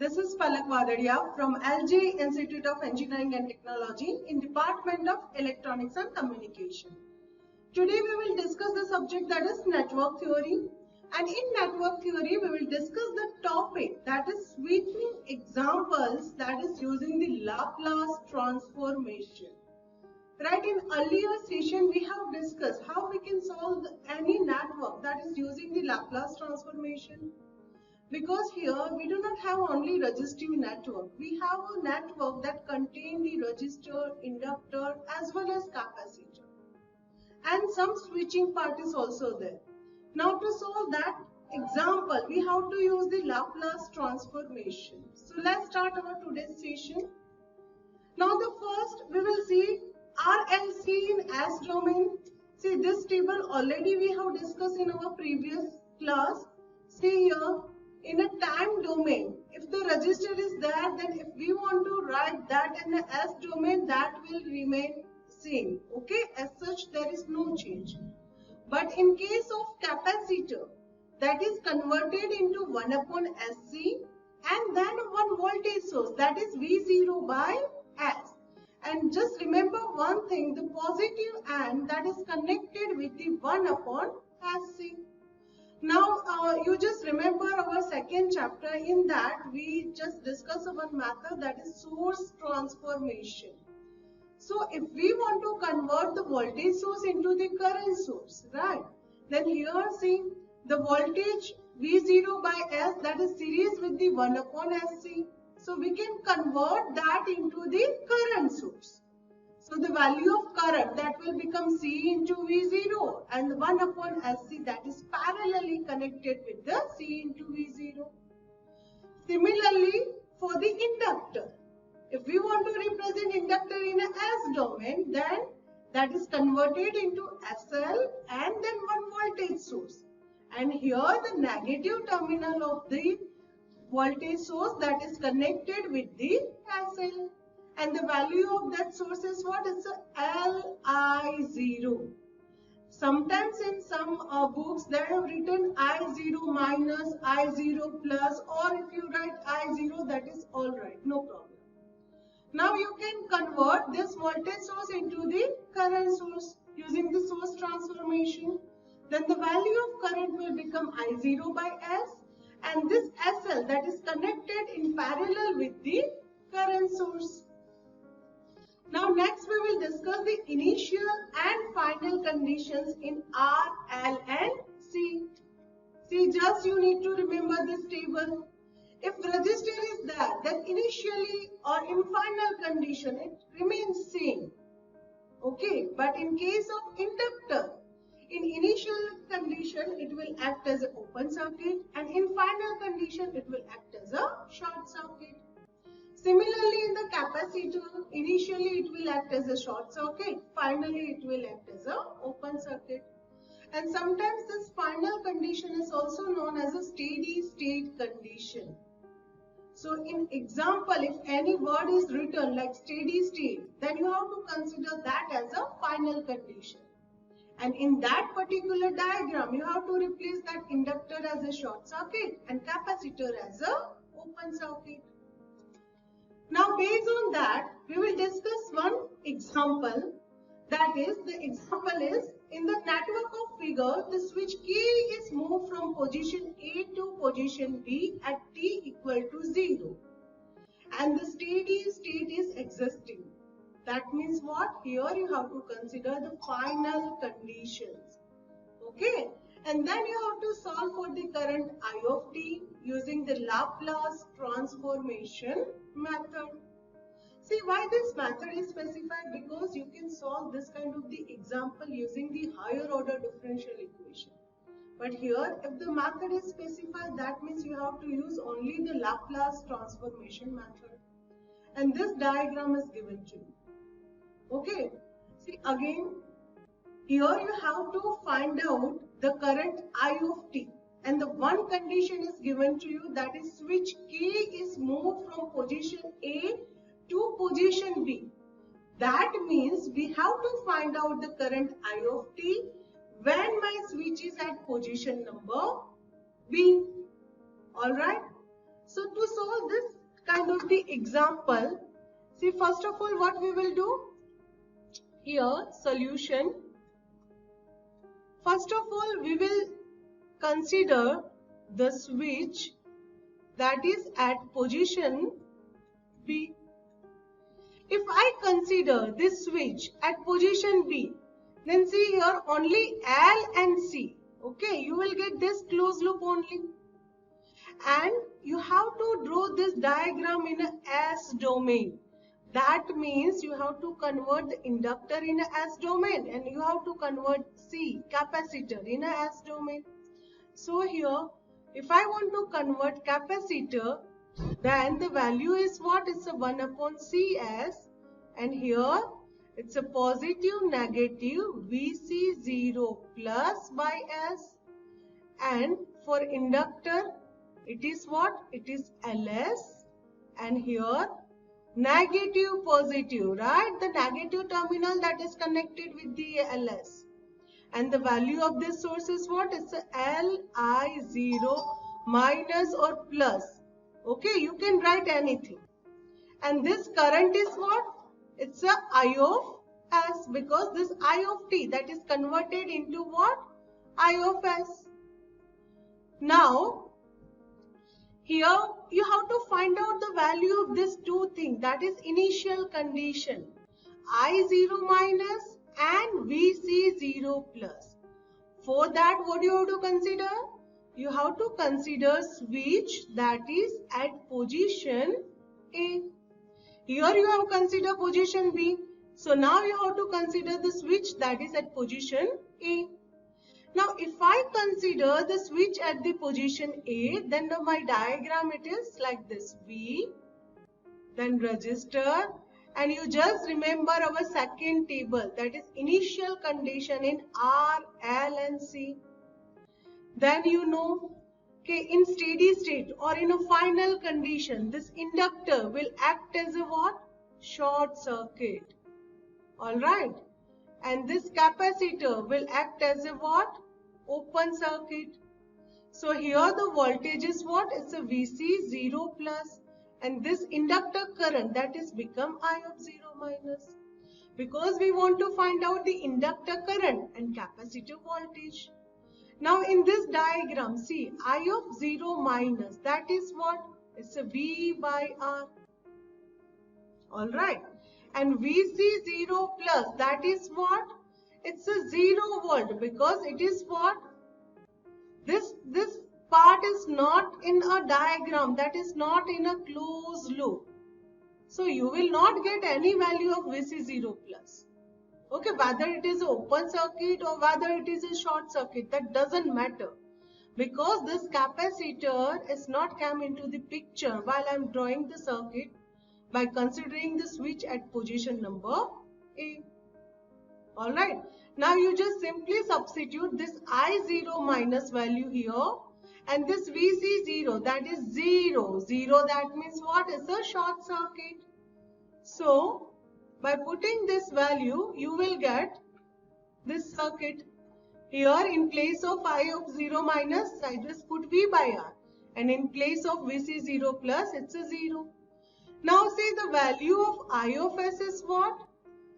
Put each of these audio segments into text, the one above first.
This is Palak Vadadia from LG Institute of Engineering and Technology in Department of Electronics and Communication. Today we will discuss the subject that is network theory, and in network theory we will discuss the topic that is switching examples, that is using the Laplace transformation. Right, in earlier session we have discussed how we can solve any network that is using the Laplace transformation. Because here we do not have only resistive network, we have a network that contains the resistor, inductor as well as capacitor. And some switching part is also there. Now to solve that example, we have to use the Laplace transformation. So let's start our today's session. Now the first we will see RLC in S domain. See, this table already we have discussed in our previous class. See here, in a time domain, if the resistor is there, then if we want to write that in the S domain, that will remain same. Okay, as such there is no change. But in case of capacitor, that is converted into 1 upon SC and then one voltage source, that is V0 by S. And just remember one thing, the positive end that is connected with the 1 upon SC. Now you just remember our second chapter, in that we just discussed one method, that is source transformation. So if we want to convert the voltage source into the current source, right, then here see the voltage V0 by S, that is series with the 1 upon SC. So we can convert that into the current source. So the value of current, that will become C into V0, and 1 upon SC, that is parallelly connected with the C into V0. Similarly for the inductor, if we want to represent inductor in a S domain, then that is converted into SL and then one voltage source. And here the negative terminal of the voltage source, that is connected with the SL. And the value of that source is what? It's a Li0. Sometimes in some books they have written I0 minus, I0 plus, or if you write I0, that is alright, no problem. Now you can convert this voltage source into the current source using the source transformation. Then the value of current will become I0 by S, and this SL, that is connected in parallel with the current source. Now next we will discuss the initial and final conditions in R, L and C. See, just you need to remember this table. If resistor is there, then initially or in final condition it remains same. Okay, but in case of inductor, in initial condition it will act as an open circuit, and in final condition it will act as a short circuit. Similarly, in the capacitor, initially it will act as a short circuit, finally it will act as an open circuit. And sometimes this final condition is also known as a steady state condition. So in example, if any word is written like steady state, then you have to consider that as a final condition. And in that particular diagram, you have to replace that inductor as a short circuit and capacitor as a open circuit. Now based on that, we will discuss one example. That is, the example is, in the network of figure, the switch K is moved from position A to position B at t equal to 0. And the steady state is existing. That means what? Here you have to consider the final conditions. Okay? And then you have to solve for the current I of t using the Laplace transformation method. See why this method is specified? Because you can solve this kind of the example using the higher order differential equation. But here, if the method is specified, that means you have to use only the Laplace transformation method. And this diagram is given to you. Okay? See again, here you have to find out the current I of t, and the one condition is given to you, that is switch K is moved from position A to position B. That means we have to find out the current I of t when my switch is at position number B. Alright. So to solve this kind of the example, see, first of all what we will do here, solution. First of all we will consider the switch that is at position B. If I consider this switch at position B, then see here only L and C. Okay, you will get this closed loop only. And you have to draw this diagram in a S domain. That means you have to convert the inductor in a S domain and you have to convert C, capacitor, in a S domain. So here, if I want to convert capacitor, then the value is what? It's a 1 upon Cs, and here it's a positive negative Vc0 plus by S, and for inductor it is what? It is Ls, and here negative positive, right? The negative terminal that is connected with the Ls. And the value of this source is what? It's a Li0 minus or plus. Okay, you can write anything. And this current is what? It's a I of S, because this I of t that is converted into what? I of S. Now, here you have to find out the value of these two things, that is initial condition, I0 minus and Vc0 plus. For that, what do you have to consider? You have to consider switch that is at position A. Here you have considered position B. So now you have to consider the switch that is at position A. Now if I consider the switch at the position A, then my diagram it is like this: V, then resistor, and you just remember our second table, that is initial condition in R, L and C. Then you know, okay, in steady state or in a final condition, this inductor will act as a what? Short circuit. Alright. And this capacitor will act as a what? Open circuit. So here the voltage is what? It's a Vc0 plus. And this inductor current, that is become I of 0 minus. Because we want to find out the inductor current and capacitor voltage. Now in this diagram, see, I of 0 minus, that is what? It's a V by R. Alright. And Vc0 plus, that is what? It's a 0 volt, because it is what? This part is not in a diagram, that is not in a closed loop. So you will not get any value of Vc0 plus. Okay, whether it is an open circuit or whether it is a short circuit, that doesn't matter. Because this capacitor is not come into the picture while I am drawing the circuit by considering the switch at position number A. Alright, now you just simply substitute this I0 minus value here and this Vc0, that is 0. 0, that means what? Is a short circuit. So, by putting this value, you will get this circuit. Here in place of I of 0 minus, I just put V by R. And in place of Vc0 plus, it's a 0. Now see, the value of I of S is what?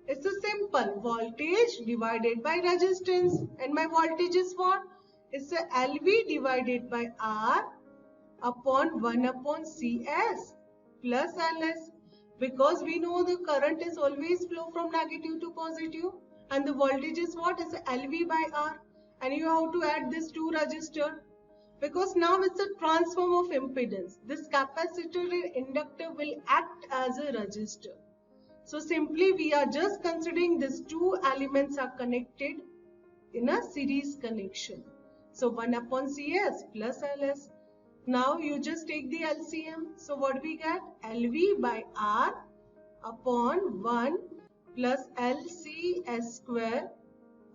It's a simple voltage divided by resistance. And my voltage is what? It's a LV divided by R upon 1 upon Cs plus Ls. Because we know the current is always flow from negative to positive, and the voltage is what? Is LV by R, and you have to add this two resistor, because now it's a transform of impedance. This capacitor and inductor will act as a resistor. So simply we are just considering these two elements are connected in a series connection. So 1 upon Cs plus Ls. Now you just take the LCM. So what we get? LV by R upon 1 plus LCS square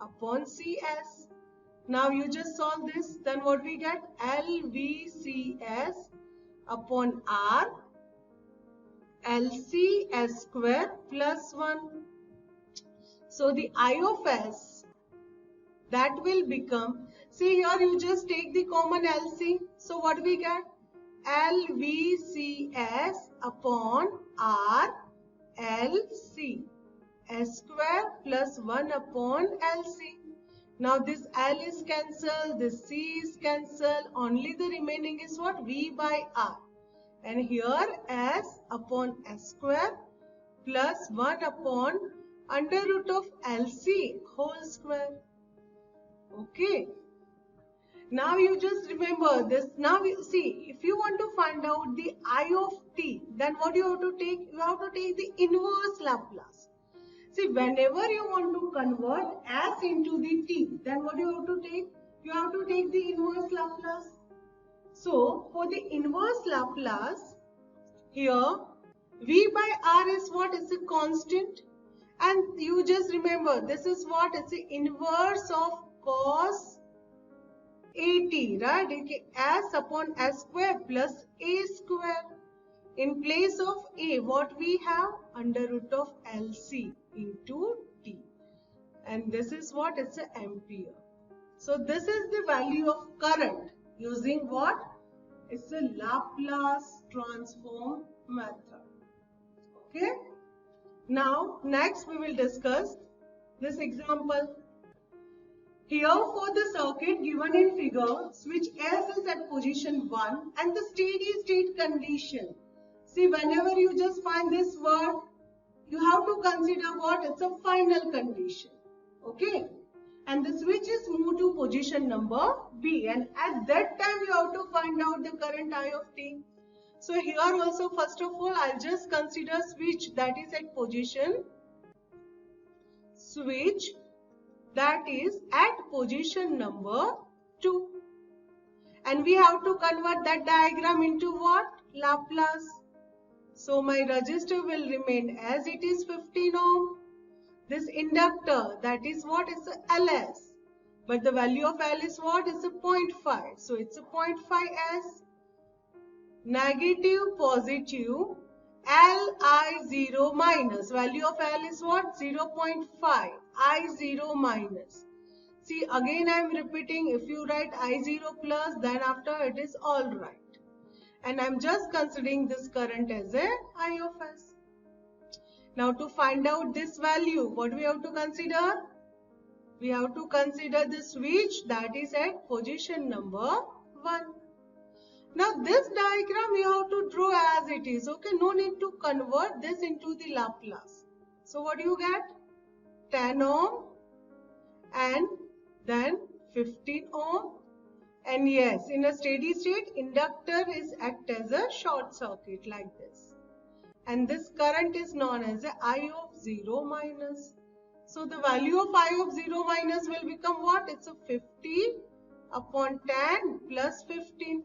upon CS. Now you just solve this. Then what we get? LVCS upon R LCS square plus 1. So the I of S, that will become, see here you just take the common LC. So what we get? LVCS upon RLC. S square plus 1 upon LC. Now this L is cancelled, this C is cancelled, only the remaining is what? V by R. And here S upon S square plus 1 upon under root of LC whole square. Okay. Now you just remember this. Now see, if you want to find out the I of t, then what you have to take? You have to take the inverse Laplace. See, whenever you want to convert S into the t, then what you have to take? You have to take the inverse Laplace. So, for the inverse Laplace, here V by R is what? It's a constant. And you just remember, this is what? It's the inverse of cos AT, right? Okay. S upon S square plus A square. In place of A, what we have? Under root of LC into T. And this is what? It's an ampere. So this is the value of current using what? It's a Laplace transform method. Okay. Now next we will discuss this example. Here for the circuit given in figure, switch S is at position 1 and the steady state condition. See, whenever you just find this word, you have to consider what? It's a final condition. Okay. And the switch is moved to position number B. And at that time, you have to find out the current I of t. So here also, first of all, I'll just consider switch that is at position. Switch that is at position number 2. And we have to convert that diagram into what? Laplace. So my resistor will remain as it is 15 ohm. This inductor, that is what? Is a LS. But the value of L is what? Is a 0.5. So it's a 0.5S. Negative, positive, Li0 minus. Value of L is what? 0.5. I0 minus. See, again I am repeating, if you write I0 plus, then after it is alright. And I am just considering this current as a I of S. Now to find out this value, what we have to consider? We have to consider the switch that is at position number 1. Now this diagram you have to draw as it is. Okay, no need to convert this into the Laplace. So what do you get? 10 ohm and then 15 ohm. And yes, in a steady state, inductor is act as a short circuit like this. And this current is known as a I of 0 minus. So the value of I of 0 minus will become what? It's a 50 upon 10 plus 15.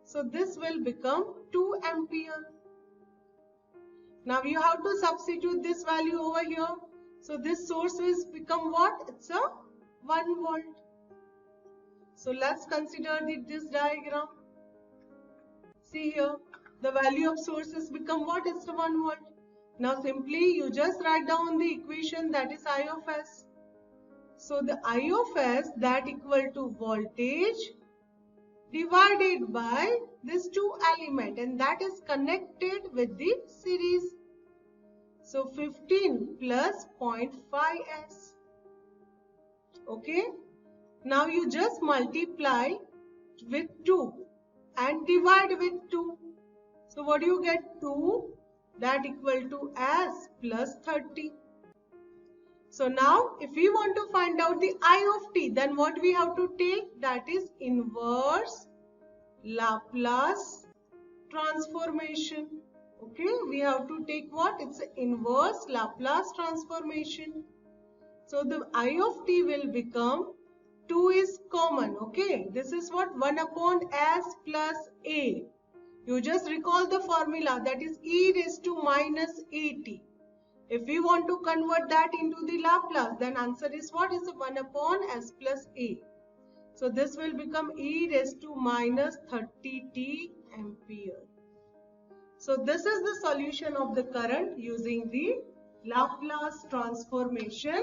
So this will become 2 ampere. Now you have to substitute this value over here. So this source will become what? It's a 1 volt. So let's consider this diagram. See here, the value of sources become what? It's 1 volt. Now simply you just write down the equation that is I of S. So the I of S that equal to voltage divided by this 2 element, and that is connected with the series. So 15 plus 0.5S. Okay. Now you just multiply with 2 and divide with 2. So what do you get? 2 that equal to S plus 30. So now if we want to find out the I of t, then what we have to take? That is inverse Laplace transformation. Okay, we have to take what? It's an inverse Laplace transformation. So the I of t will become 2 is common. Okay, this is what? 1 upon S plus A. You just recall the formula, that is e raised to minus at. If we want to convert that into the Laplace, then answer is what? Is 1 upon S plus A. So this will become e raised to minus 30t ampere. So this is the solution of the current using the Laplace transformation.